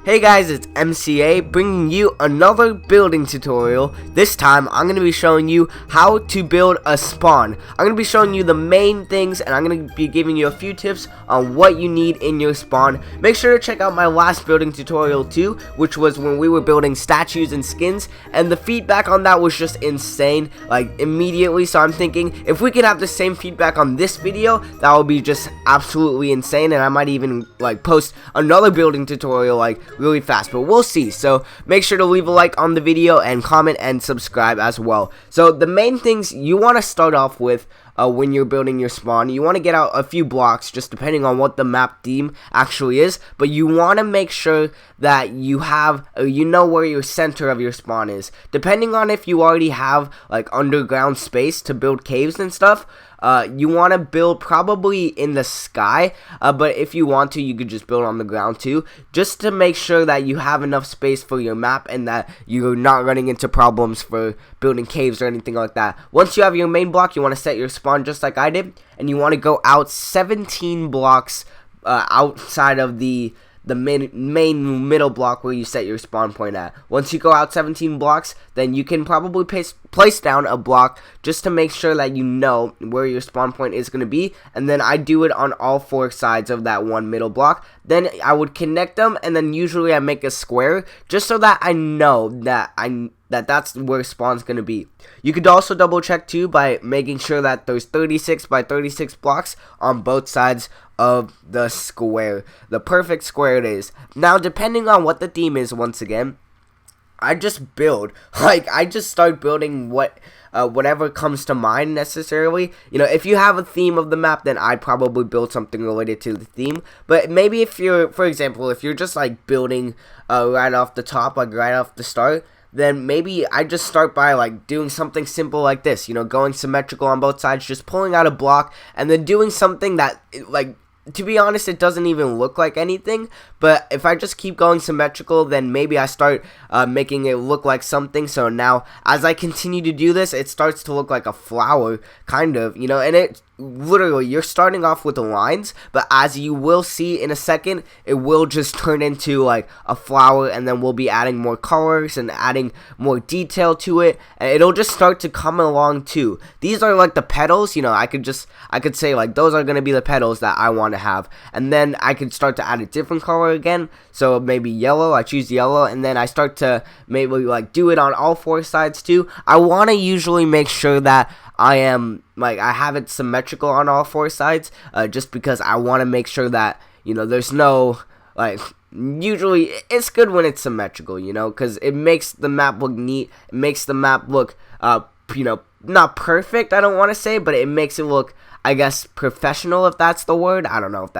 Hey guys, it's MCA bringing you another building tutorial. This time I'm going to be showing you how to build a spawn. I'm going to be showing you the main things, and I'm going to be giving you a few tips on what you need in your spawn. Make sure to check out my last building tutorial too, which was when we were building statues and skins, and the feedback on that was just insane, like immediately. So I'm thinking if we can have the same feedback on this video, that would be just absolutely insane, and I might even like post another building tutorial like really fast, but we'll see. So make sure to leave a like on the video and comment and subscribe as well. So the main things you want to start off with when you're building your spawn, you want to get out a few blocks, just depending on what the map theme actually is, but you want to make sure that you have you know where your center of your spawn is. Depending on if you already have like underground space to build caves and stuff, you want to build probably in the sky, but if you want to, you could just build on the ground too, just to make sure that you have enough space for your map and that you're not running into problems for building caves or anything like that. Once you have your main block, you want to set your spawn just like I did, and you want to go out 17 blocks outside of the main middle block where you set your spawn point at. Once you go out 17 blocks, then you can probably place down a block just to make sure that you know where your spawn point is going to be. And then I do it on all four sides of that one middle block. Then I would connect them, and then usually I make a square just so that I know that that's where spawn's going to be. You could also double check too by making sure that there's 36 by 36 blocks on both sides of the square. The perfect square it is. Now, depending on what the theme is, once again, I just build. Like, I just start building whatever comes to mind necessarily. You know, if you have a theme of the map, then I'd probably build something related to the theme. But maybe if you're, for example, if you're just like building right off the top, like right off the start, then maybe I just start by like doing something simple like this, you know, going symmetrical on both sides, just pulling out a block, and then doing something that, like, to be honest, it doesn't even look like anything. But if I just keep going symmetrical, then maybe I start making it look like something. So now, as I continue to do this, it starts to look like a flower, kind of, you know, and it literally, you're starting off with the lines, but as you will see in a second, it will just turn into like a flower, and then we'll be adding more colors and adding more detail to it, and it'll just start to come along too. These are like the petals, you know, I could say like those are going to be the petals that I want to have, and then I could start to add a different color again, so maybe yellow. I choose yellow, and then I start to maybe like do it on all four sides too. I want to usually make sure that I have it symmetrical on all four sides, just because I want to make sure that, you know, there's no, like, usually it's good when it's symmetrical, you know, because it makes the map look neat, it makes the map look, you know, not perfect, I don't want to say, but it makes it look, I guess, professional, if that's the word. I don't know if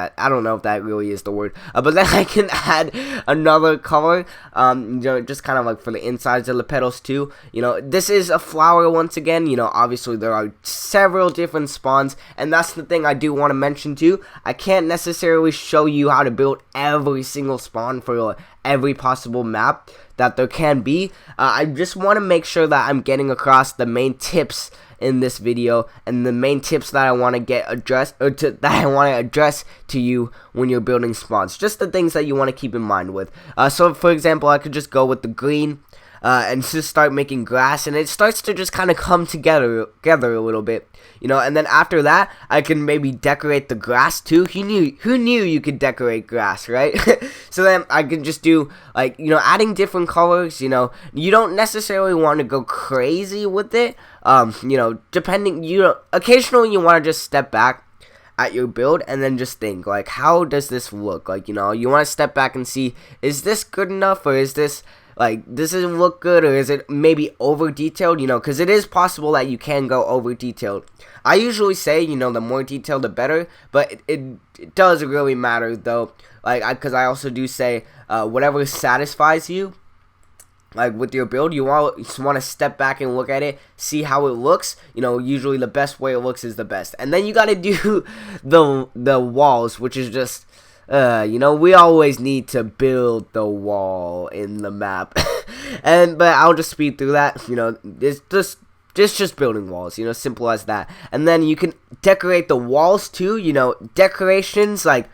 that really is the word. But then I can add another color, you know, just kind of like for the insides of the petals too. You know, this is a flower once again. You know, obviously there are several different spawns, and that's the thing I do want to mention too. I can't necessarily show you how to build every single spawn for every possible map that there can be. I just want to make sure that I'm getting across the main tips in this video, and the main tips that I want to address to you when you're building spawns. Just the things that you want to keep in mind with. So for example, I could just go with the green and just start making grass, and it starts to just kind of come together a little bit, you know. And then after that, I can maybe decorate the grass too. Who knew you could decorate grass, right? So then I can just do, like, you know, adding different colors. You know, you don't necessarily want to go crazy with it. You know, occasionally you want to just step back at your build and then just think, like, how does this look? Like, you know, you want to step back and see, is this good enough, or is this, like, this doesn't look good, or is it maybe over detailed, you know, because it is possible that you can go over detailed. I usually say, you know, the more detailed the better, but it does really matter though, like, because I also do say, whatever satisfies you, like with your build, you just want to step back and look at it, see how it looks. You know, usually the best way it looks is the best. And then you got to do the walls, which is just, you know, we always need to build the wall in the map. But I'll just speed through that. You know, it's just building walls, you know, simple as that. And then you can decorate the walls too, you know, decorations, like,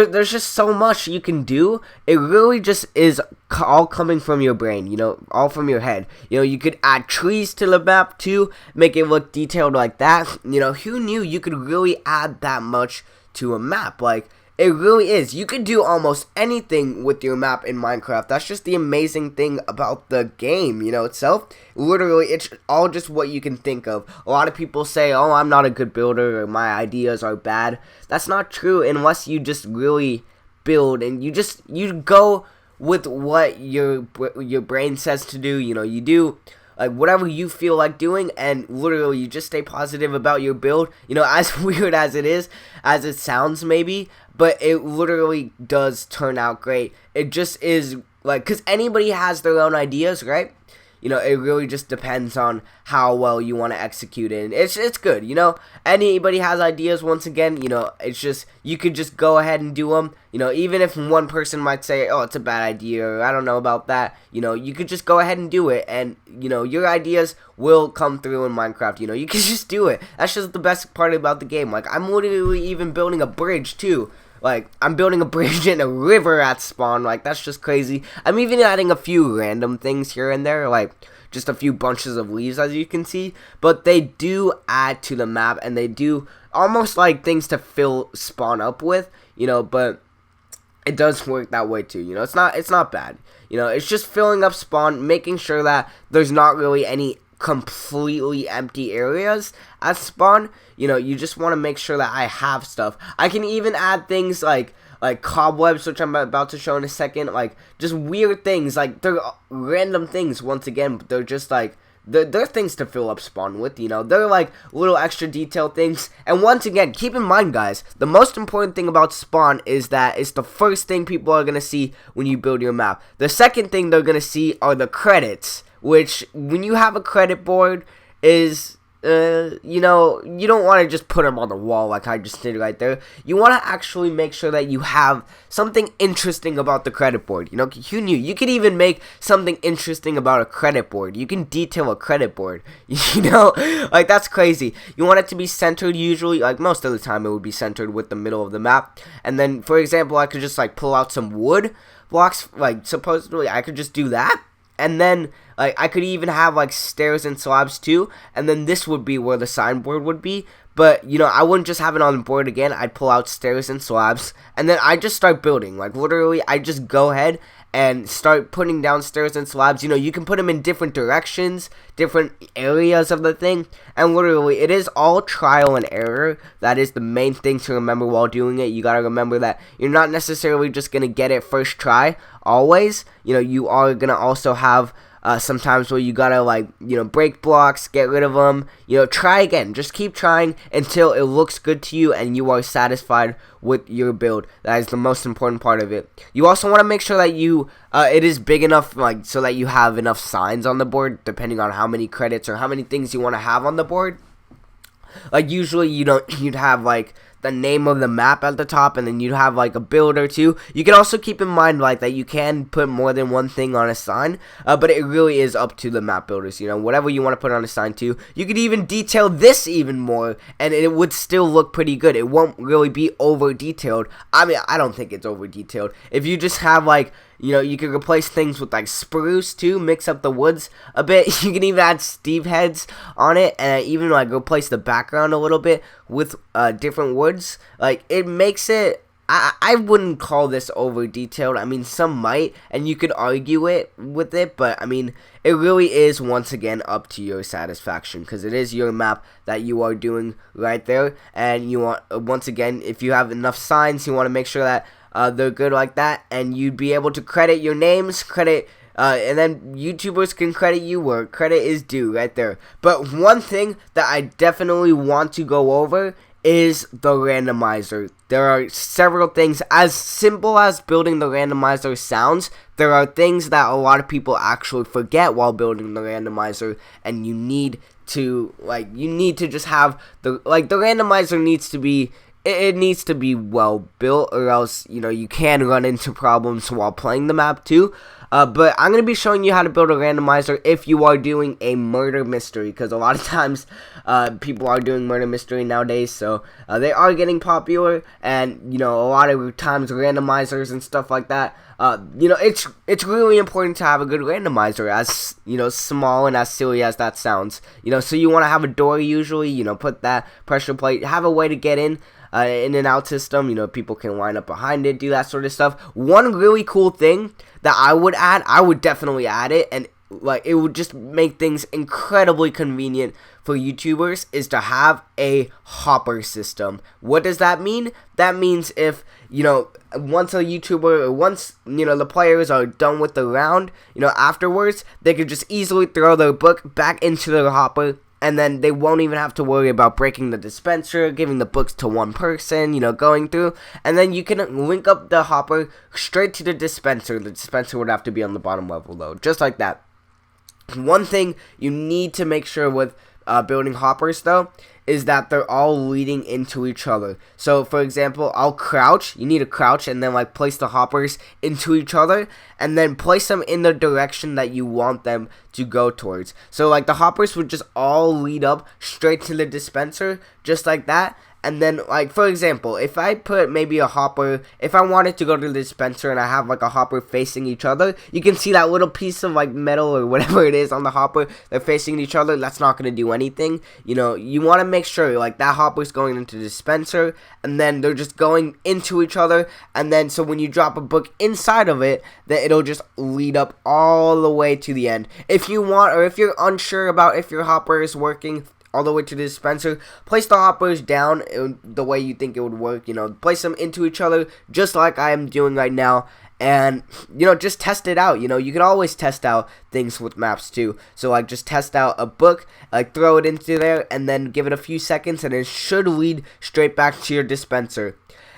there's just so much you can do. It really just is all coming from your brain, you know, all from your head. You know, you could add trees to the map too, make it look detailed like that. You know, who knew you could really add that much to a map? Like, it really is. You could do almost anything with your map in Minecraft. That's just the amazing thing about the game, you know, itself. Literally, it's all just what you can think of. A lot of people say, oh, I'm not a good builder, or my ideas are bad. That's not true unless you just really build and you go with what your brain says to do. You know, you do like whatever you feel like doing, and literally you just stay positive about your build. You know, as weird as it is, as it sounds maybe, but it literally does turn out great. It just is, like, because anybody has their own ideas, right? You know, it really just depends on how well you want to execute it. And it's good, you know. Anybody has ideas, once again, you know, it's just, you could just go ahead and do them. You know, even if one person might say, oh, it's a bad idea, or I don't know about that, you know, you could just go ahead and do it. And, you know, your ideas will come through in Minecraft, you know. You can just do it. That's just the best part about the game. Like, I'm literally even building a bridge, too. Like, I'm building a bridge in a river at spawn. Like, that's just crazy. I'm even adding a few random things here and there, like just a few bunches of leaves, as you can see. But they do add to the map, and they do almost like things to fill spawn up with, you know. But it does work that way too, you know. It's not bad, you know. It's just filling up spawn, making sure that there's not really any completely empty areas at spawn. You know, you just want to make sure that I have stuff. I can even add things like cobwebs, which I'm about to show in a second, like just weird things, like they're random things. Once again, they're just like they're things to fill up spawn with, you know. They're like little extra detailed things. And once again, keep in mind, guys, the most important thing about spawn is that it's the first thing people are gonna see when you build your map. The second thing they're gonna see are the credits, which, when you have a credit board, is you know, you don't want to just put them on the wall like I just did right there. You want to actually make sure that you have something interesting about the credit board. You know, who knew? You could even make something interesting about a credit board. You can detail a credit board. You know, like, that's crazy. You want it to be centered usually. Like, most of the time it would be centered with the middle of the map. And then, for example, I could just like pull out some wood blocks. Like, supposedly I could just do that. And then, like, I could even have, like, stairs and slabs, too. And then this would be where the signboard would be. But, you know, I wouldn't just have it on the board again. I'd pull out stairs and slabs. And then I just start building. Like, literally, I just go ahead and start putting down stairs and slabs. You know, you can put them in different directions, different areas of the thing. And literally, it is all trial and error. That is the main thing to remember while doing it. You gotta remember that you're not necessarily just gonna get it first try, always. You know, you are gonna also have sometimes where you gotta, like, you know, break blocks, get rid of them, you know, try again. Just keep trying until it looks good to you and you are satisfied with your build. That is the most important part of it. You also want to make sure that you it is big enough, like, so that you have enough signs on the board, depending on how many credits or how many things you want to have on the board. Like, usually you'd have like the name of the map at the top, and then you'd have like a build or two. You can also keep in mind, like, that you can put more than one thing on a sign, but it really is up to the map builders, you know, whatever you want to put on a sign too. You could even detail this even more, and it would still look pretty good. It won't really be over detailed. I mean, I don't think it's over detailed. If you just have, like, you know, you can replace things with, like, spruce, too. Mix up the woods a bit. You can even add Steve heads on it. And even, like, replace the background a little bit with different woods. Like, it makes it... I wouldn't call this over detailed. I mean, some might. And you could argue it with it. But, I mean, it really is, once again, up to your satisfaction. Because it is your map that you are doing right there. And you want, once again, if you have enough signs, you want to make sure that they're good like that, and you'd be able to credit your names, and then YouTubers can credit you where credit is due right there. But one thing that I definitely want to go over is the randomizer. There are several things. As simple as building the randomizer sounds, there are things that a lot of people actually forget while building the randomizer, and you need to just have the randomizer needs to be... It needs to be well built, or else, you know, you can run into problems while playing the map too. But I'm going to be showing you how to build a randomizer if you are doing a murder mystery, because a lot of times people are doing murder mystery nowadays, so they are getting popular, and you know, a lot of times randomizers and stuff like that, you know, it's really important to have a good randomizer, as you know, small and as silly as that sounds. You know, so you want to have a door usually, you know, put that pressure plate, have a way to get in and out system, you know, people can line up behind it, do that sort of stuff. One really cool thing that I would definitely add it, and like it would just make things incredibly convenient for YouTubers, is to have a hopper system. What does that mean? That means if, you know, once a YouTuber, or once, you know, the players are done with the round, you know, afterwards, they could just easily throw their book back into their hopper, and then they won't even have to worry about breaking the dispenser, giving the books to one person, you know, going through. And then you can link up the hopper straight to the dispenser. The dispenser would have to be on the bottom level, though, just like that. One thing you need to make sure with building hoppers, though, is that they're all leading into each other. So, for example, I'll crouch. You need to crouch and then, like, place the hoppers into each other, and then place them in the direction that you want them to go towards. So, like, the hoppers would just all lead up straight to the dispenser, just like that. And then, like, for example, if I put maybe a hopper, if I wanted to go to the dispenser and I have, like, a hopper facing each other, you can see that little piece of, like, metal or whatever it is on the hopper, they're facing each other. That's not going to do anything. You know, you want to make sure, like, that hopper's going into the dispenser, and then they're just going into each other, and then, so when you drop a book inside of it, then it'll just lead up all the way to the end. If you want, or if you're unsure about if your hopper is working all the way to the dispenser, place the hoppers down the way you think it would work. You know, place them into each other just like I am doing right now, and you know, just test it out. You know, you can always test out things with maps too. So like, just test out a book, like throw it into there, and then give it a few seconds, and it should lead straight back to your dispenser.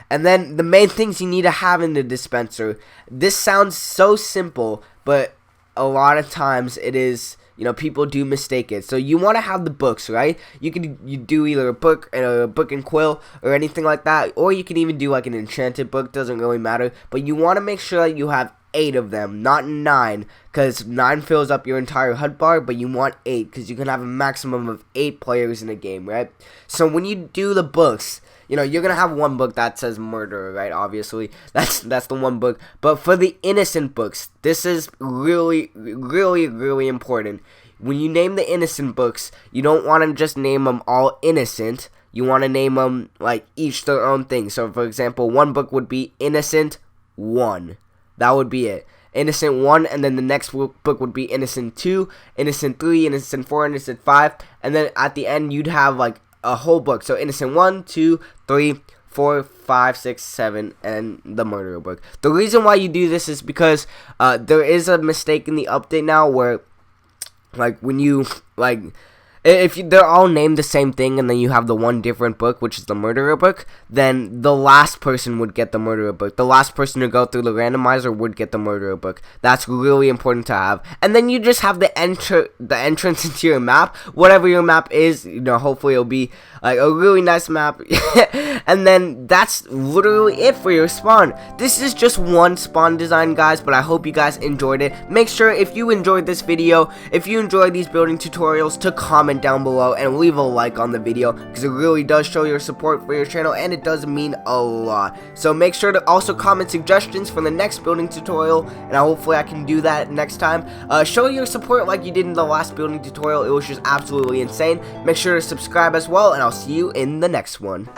And then the main things you need to have in the dispenser. This sounds so simple, but a lot of times it is. You know, people do mistake it. So you want to have the books, right? You do either a book and quill or anything like that, or you can even do like an enchanted book. Doesn't really matter. But you want to make sure that you have 8 of them, not 9, because 9 fills up your entire HUD bar. But you want 8 because you can have a maximum of 8 players in a game, right? So when you do the books, you know, you're going to have one book that says murderer, right? Obviously, that's the one book. But for the innocent books, this is really, really, really important. When you name the innocent books, you don't want to just name them all innocent. You want to name them, like, each their own thing. So, for example, one book would be Innocent 1. That would be it. Innocent 1, and then the next book would be Innocent 2, Innocent 3, Innocent 4, Innocent 5. And then at the end, you'd have, like, a whole book. So Innocent 1, 2, 3, 4, 5, 6, 7, and the murderer book. The reason why you do this is because there is a mistake in the update now where, like, when you, like, if they're all named the same thing and then you have the one different book, which is the murderer book, then the last person would get the murderer book. The last person to go through the randomizer would get the murderer book. That's really important to have. And then you just have the entrance into your map. Whatever your map is, you know, hopefully it'll be like a really nice map. And then that's literally it for your spawn. This is just one spawn design, guys, but I hope you guys enjoyed it. Make sure, if you enjoyed this video, if you enjoy these building tutorials, to comment down below and leave a like on the video, because it really does show your support for your channel, and it does mean a lot. So make sure to also comment suggestions for the next building tutorial, and hopefully I can do that next time. Show your support like you did in the last building tutorial. It was just absolutely insane. Make sure to subscribe as well, and I'll see you in the next one.